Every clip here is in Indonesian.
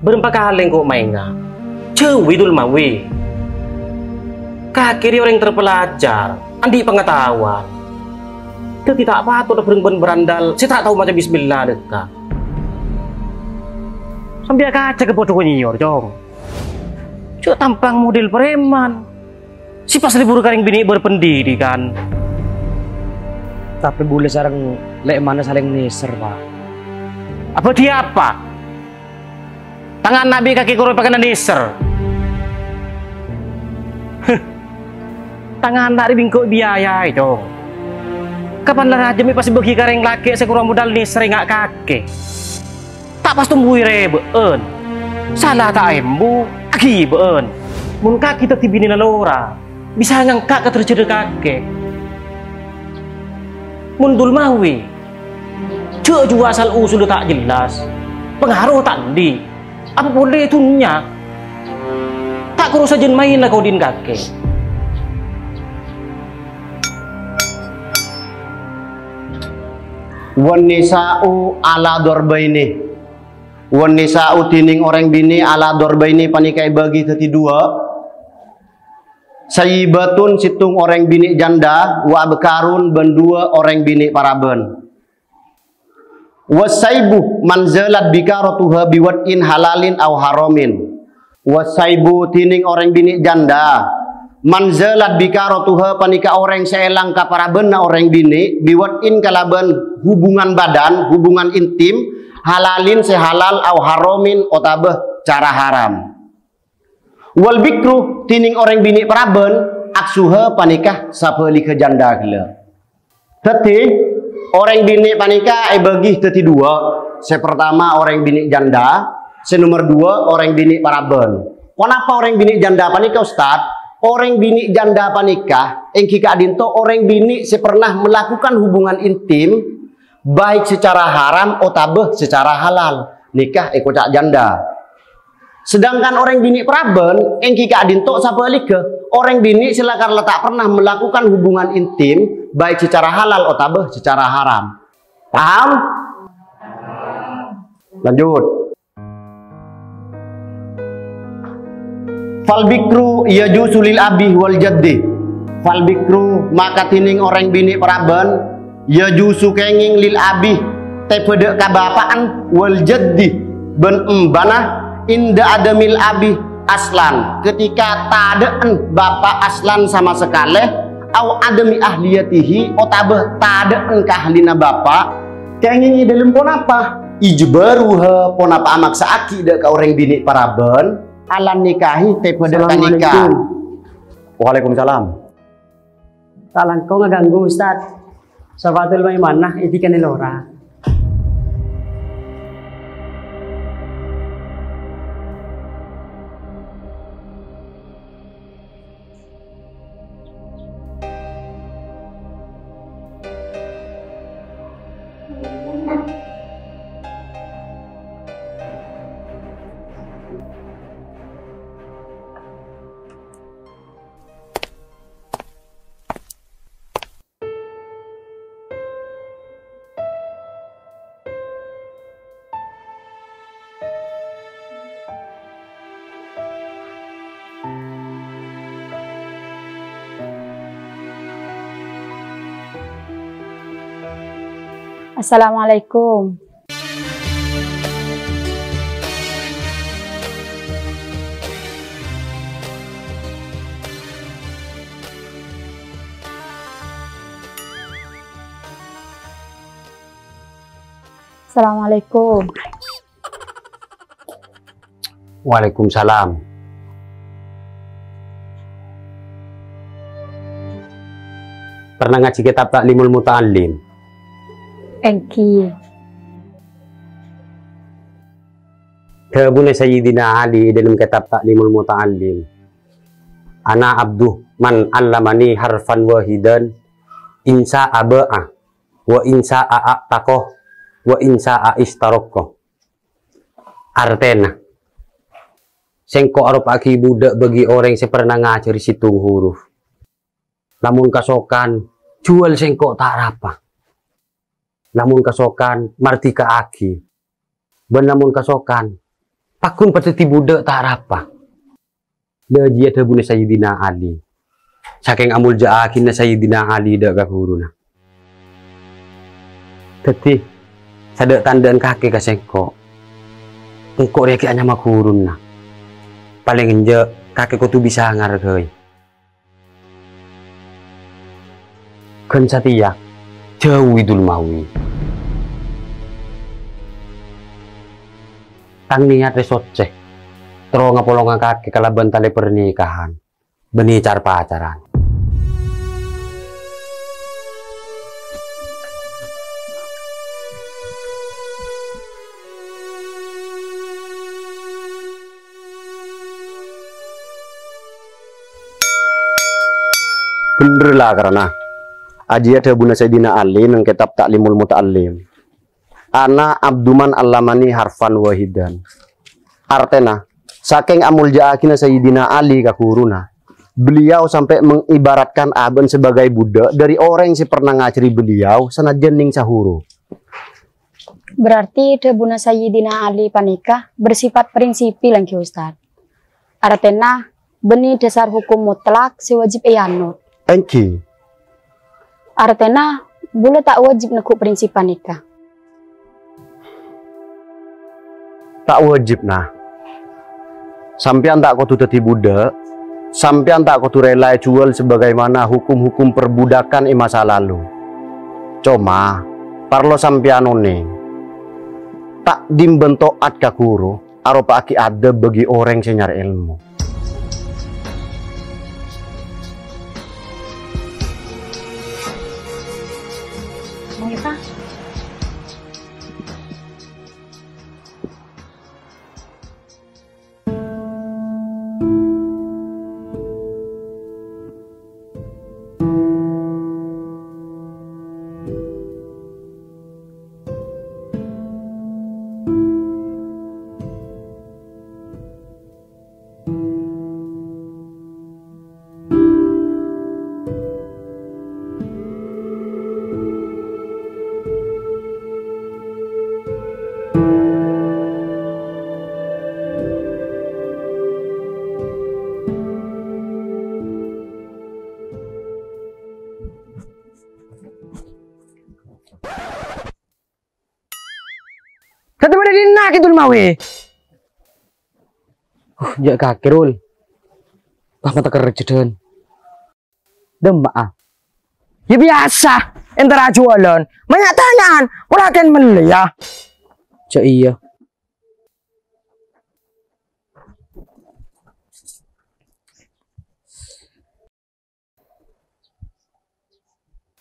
Berapa kali kok mainnya? Cewidul mawi. Kaki dia orang terpelajar, andi pengetahuan. Itu tidak patut bereng berandal. Saya tak tahu macam bismillah dekat. Sambil kaca ke bodoh nyior, jong. Cuk tampang model preman. Si pas libur karing bini berpendidikan. Tapi boleh sarang lek mana saling neser, Pak. Apa dia apa? Tangan Nabi kaki kurang pakai neser. Tangan dari bingkuk biaya itu. Kapan lah aja mi pasti bagi kareng laki sekurang modal nih sering nggak kaki. Tak pas tumbuh reben. Salah tak embu, aki ben. Mun kaki tetap bini lalora, bisa ngangkat ke tercedek kaki. Mundul mawi. Cuk juga asal usul tak jelas. Pengaruh tak di. Apa boleh itunya? Tak kurus saja main lah kau din kaki. Wan nisa'u ala dorbaini. Wan nisa'u tining orang bini ala dorbaini panikai bagi teti dua. Sayyibatun situng orang bini janda wa bekarun ben dua orang bini paraben. Wasaibu manzalat bikaratuha biwadin halalin aw haramin. Wasaibu tining orang bini janda manzalat bikaratuha panika orang seelang kaparaben na orang bini biwadin kalaban hubungan badan, hubungan intim, halalin sehalal au haramin otabeh cara haram. Wal bikru tining orang bini paraben aksuha panikah sapeuli ke janda gila. Teti orang bini panikah bagi teti dua. Se pertama orang bini janda, se nomor dua orang bini paraben. Kenapa orang bini janda panikah Ustaz? Orang bini janda panikah engki kadinto orang bini se pernah melakukan hubungan intim baik secara haram otabeh secara halal nikah ekocak janda. Sedangkan orang bini praben engki kadinto sapelike orang bini silakan letak pernah melakukan hubungan intim baik secara halal otabeh secara haram. Paham? Lanjut. Fal bikru yajuzu lil abi wal jaddi. Fal bikru maka tining orang bini praben yajuzu kenging lil abi tepede ka bapaan wal jaddi ben embana inda adamil abi aslan ketika tadeen bapak aslan sama sekali au adami ahliyatihi otabeh tadeen kahlina bapak kenging dalam pon apa ijbaruha pon apa amaksa akida ka orang bini paraben alan nikahi tepede ka nikah. Waalaikumsalam. Salah kau ngeganggu Ustaz. Sahabatul Maimanah itikan elora. Assalamualaikum. Assalamualaikum. Waalaikumsalam. Pernah ngaji kitab Taklimul Muta'allim? Engki. Kebun Sayyidina Ali dalam kitab Taklimul Muta'allim. Ana abduh man allamani harfan wahidan insa aba'ah wa insa a'takoh wa insa a'istarokkoh. Artena sengko arep aki budak bagi orang yang pernah ngajari situng huruf. Lamun kasokan jual sengko tak apa. Namun kasokan martika aki. Ben namun kasokan Pakun pateti budak tak apa. Lejia tebune Sayyidina Ali. Saking amul jaakin na Sayyidina Ali dak gahuruna. Teti sadak tandaan kaki kasengko. Engko reki anya makurun na. Paling enje kaki ko tu bisa ngargoi. Kan satia jauh idul mawi. Tang niat resot ceh. Terus ngapolongan kaki kalaban tali pernikahan. Beni car pacaran. Bener lah karena aji ada buna Sayyidina Ali nang kitab Ta'limul Muta'allim. Ana abduman allamani harfan wahidan. Artena saking amul jaakina Sayyidina Ali kakuruna. Beliau sampai mengibaratkan Aben sebagai budak dari orang yang pernah ngajari beliau sanajan ning sahuru. Berarti debuna Sayyidina Ali panika bersifat prinsipi lagi Ustaz. Artena beni dasar hukum mutlak sewajib ianut. Enki. Artena boleh tak wajib nekuk prinsip panika. Tak wajib nah. Sampean tak kudu dadi budak, sampean tak kudu rela jual sebagaimana hukum-hukum perbudakan di masa lalu. Cuma parlo sampean oning. Tak dimbentuk ad kakuru, aropa aki ada bagi orang yang nyari ilmu. Mengapa? Kata mana dina kitul mawe. Ya kakirul. Pak mata kerjedan. Demak. Ya biasa. Entar jualan. Banyak tanyaan. Pulakan beli ya. Cak iya.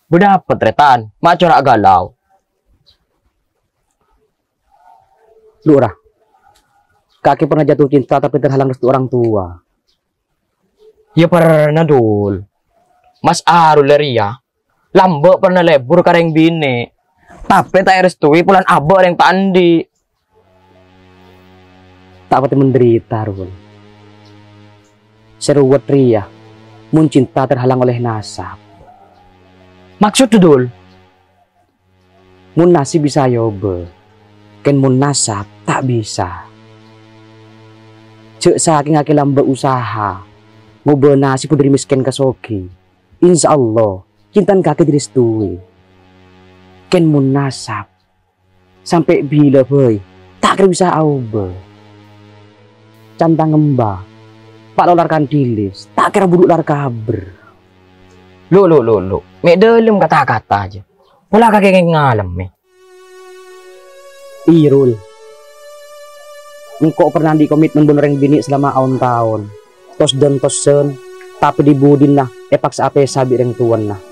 Berdapat retan. Mak corak galau. Lurah, kaki pernah jatuh cinta tapi terhalang restu orang tua. Ya pernah dul. Mas Arul Leria, lambok pernah lebur kareng bini. Tapi tak restui pulan abah yang pandi. Tak pati menderita Rul. Seruat Ria, mun cinta terhalang oleh nasab. Maksud tuh dul? Mun nasib bisa yobe. Ken mun nasab tak bisa. Cek saking aki lamba usaha. Ngobrol nasi pun dari miskin ke soki. Insya Allah cintan kaki direstui. Ken mun nasab. Sampai bila boy. Tak kira bisa aube. Cantang ngembah. Pak lolar kandilis. Tak kira buduk lar kaber. Lo. Mek dalam kata-kata aja. Pola kaki ngalem mek. Irul, engkau pernah di komitmen benereng bini selama tahun. Tos dan tosen, tapi di budin nah, paksa apa sabi reng tuan nah.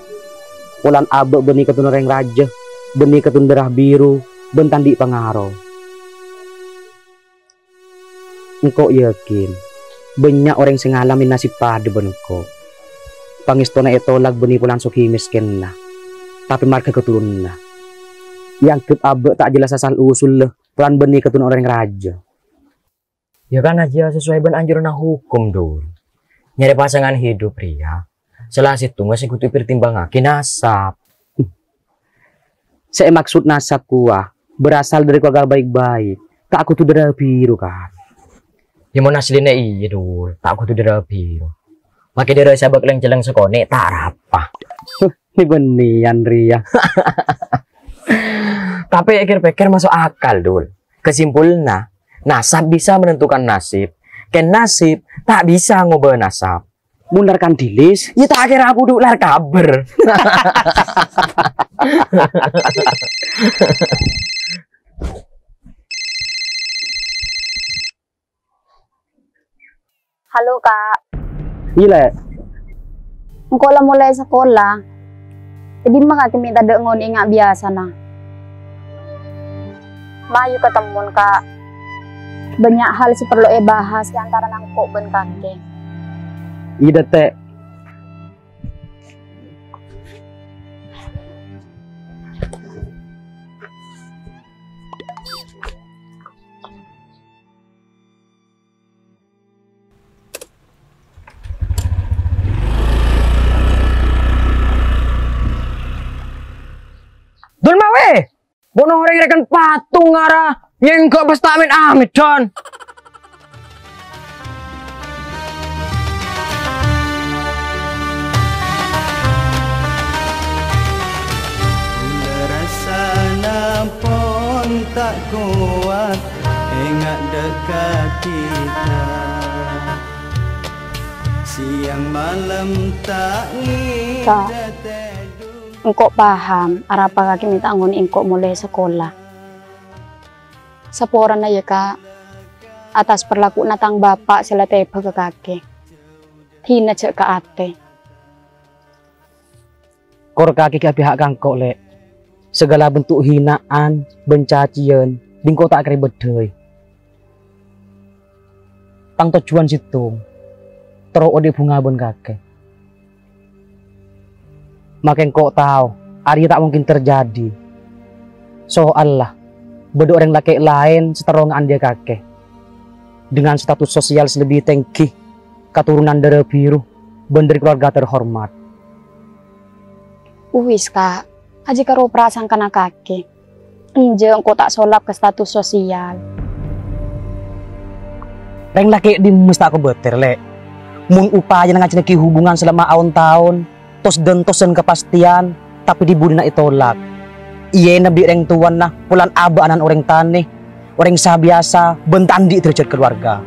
Pulan abe beni ketun reng raja, beni ketun derah biru, bentan di pengaruh. Engkau yakin, banyak orang yang ngalamin nasib pada benko. Pangistona etolak beni pulan soki miskin nah, tapi marga keturun nah. Yang ke abe tak jelas asal usul leh pelan beni ketun orang raja. Ya kan aja sesuai ben anjuran hukum dul. Nyari pasangan hidup Ria. Setelah situ masih kutu pertimbangake nasab. Saya maksud nasab kuah berasal dari keluarga baik-baik. Tak aku tuh darah biru kan. Ya mau nasline iya dul, tak kudu dirabi. Makai dira sabak leng celeng sekone tak apa. Ini benian Ria. Tapi pikir-pikir masuk akal dul. Kesimpulnya, nasab bisa menentukan nasib. Ken nasib tak bisa ngubah nasab. Munarkan dilis. Ya tak kira aku duk lar kabar. Halo kak, Ile, engkau lah mulai sekolah. Jadi mah kaki minta dek ngoni ngak biasa nah. Mayu ketemu kak. Banyak hal sih perlu bahas di antara nangkok ben kakek. ide teh. Dul mawe. Bono orang rekan patung ngara yang kok bestamin amit don. Rasa nampon tak kuat ingat dekat kita. Siang malam tak Kak, ngida. engkau paham apa kaki minta ngoni engkau mulai sekolah. Seporan ya kak, atas perlaku natang bapak sila teba ke kakek. Tina cek ke ate. Kor kaki ke pihak kangkok lek. Segala bentuk hinaan, bencacian, dingko tak kira bedai. Tang tujuan situ, terus ode bunga bon kakek. Makin kok tahu, hari tak mungkin terjadi. Soalnya, beda orang laki lain seterongan dia kakek. Dengan status sosial lebih tinggi, keturunan darah biru, bener keluarga terhormat. Wis kak, aja karo perasaan kana kakek. Enje engkau tak solap ke status sosial. Reng laki di mesti aku beter lek. Mun upaya ngajeneki hubungan selama tahun-tahun, tos dan tosen kepastian, tapi di budina itolak. Iya nabi reng tuan nah, pulan aba anan orang tani, orang sabiasa, bentandi derajat keluarga.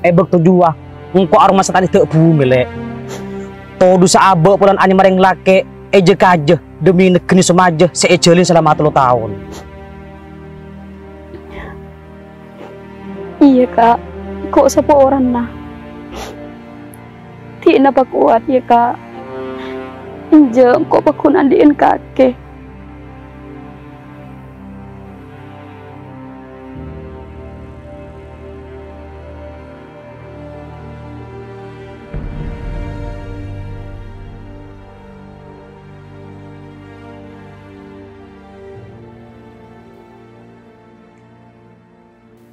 Bek dua, engkau aroma setani tak bumi lek. Todo sa aba pulan ani mareng laki, eje kaje demi negeni semaja seejelin selama 3 tahun. Iya kak, kok sapa orang nah. Tina pa kuat ya kak. Enje kok pakun andiin kakek.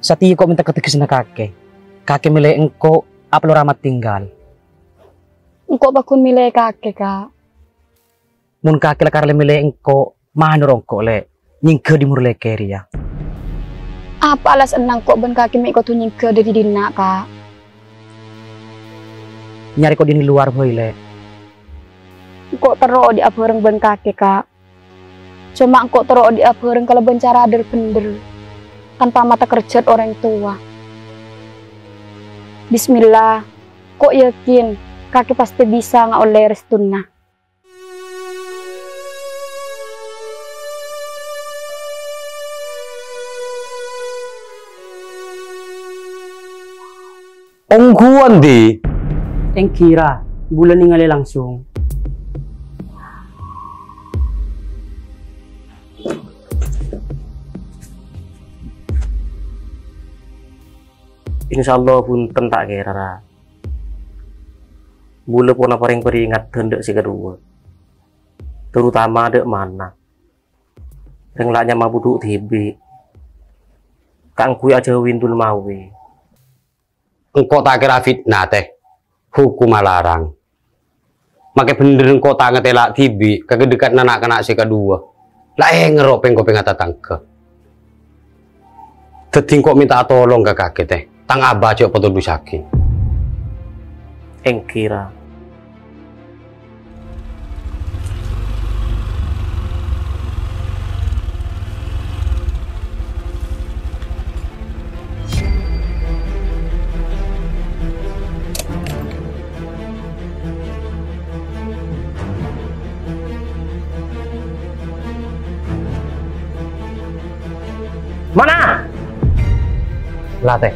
Sati kok minta ketikis na kakek. Kakek milih engkau, apa lo ramat tinggal. Engkau pakun milih kakek kak. Mun kakek la karle milih engkau, mahanurong ko le. Nyingke di murle keria. Apa alas enang kok ben kakek mi kau tunying ke dari dina kak. Nyari kok di luar boy le. Engkau tero di abareng ben kakek kak. Cuma engkau tero di abareng kalau ben cara bener tanpa mata kerja orang tua. Bismillah, kok yakin kakek pasti bisa nggak oleh restuna. Ongguan di. Eng kira, bulan ningali langsung. Insyaallah pun tentak kira. Bule pun apa yang peringat hendak si kedua. Terutama dek mana. Yang laknya mabuduk tibi. Kang kui aja windul mawi. Engkau tak kira fitnah teh. Hukum larang. Makai bener engkau tak ngetelak tibi. Kegedekat anak-anak si kedua. Lah ngerok pengko pengat tangke. Dadi kok minta tolong ke kakek teh. Tang abah cok petuduh saking. Eng kira mana? Lah teh.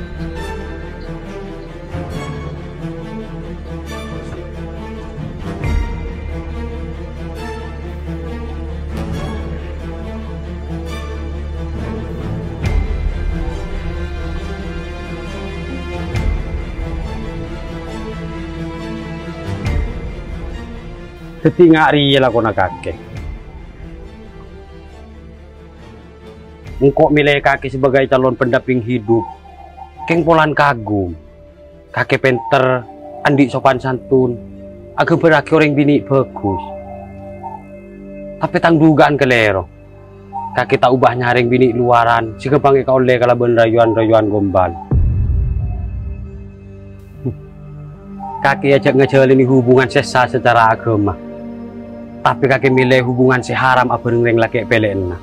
Dadi ngari lakona kakek. Engkau milih kakek sebagai calon pendamping hidup. Keng polan kagum. Kakek penter, andi sopan santun. Agak beraki orang bini bagus. Tapi tang dugaan kelero. Kakek tak ubah nyaring bini luaran. Jika bangke kau oleh kalaban rayuan-rayuan gombal. Kakek ajak ngejalani hubungan sesa secara agama. Tapi kakek milih hubungan si haram abareng laki pelekna.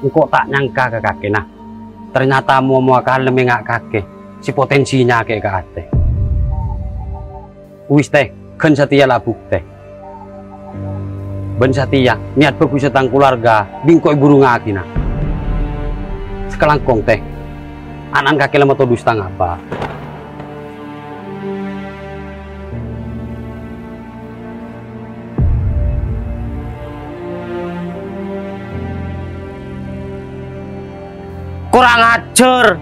Engkau tak nyangka ke kakek nah. Ternyata mau akal lemengak kakek. Si potensinya kakek ke ate. Wis teh, kan setia lah bukti. Ben setia, niat bagus tentang keluarga, bingkoi burung akina. Sekelangkong teh, anak kakek lemah todus tang apa? Kurang ajar.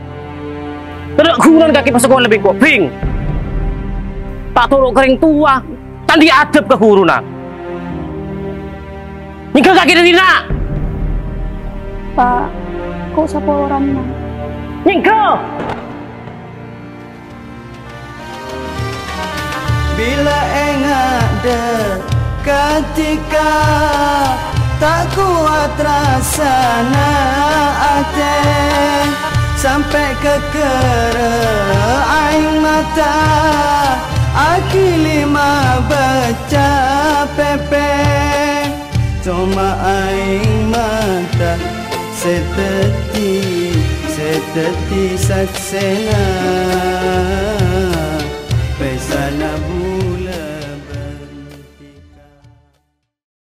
Tidak gunan kaki pas sekolah lebih koping. Tak turuk kering tua, tandi adab ke gurunan. Ninggal kaki dari nak. Pak, kok sapa orangnya? Ninggal. Bila engak ketika tak kuat rasana ate sampai ke aing mata aki lima baca pepe cuma aing mata seteti saksena pesana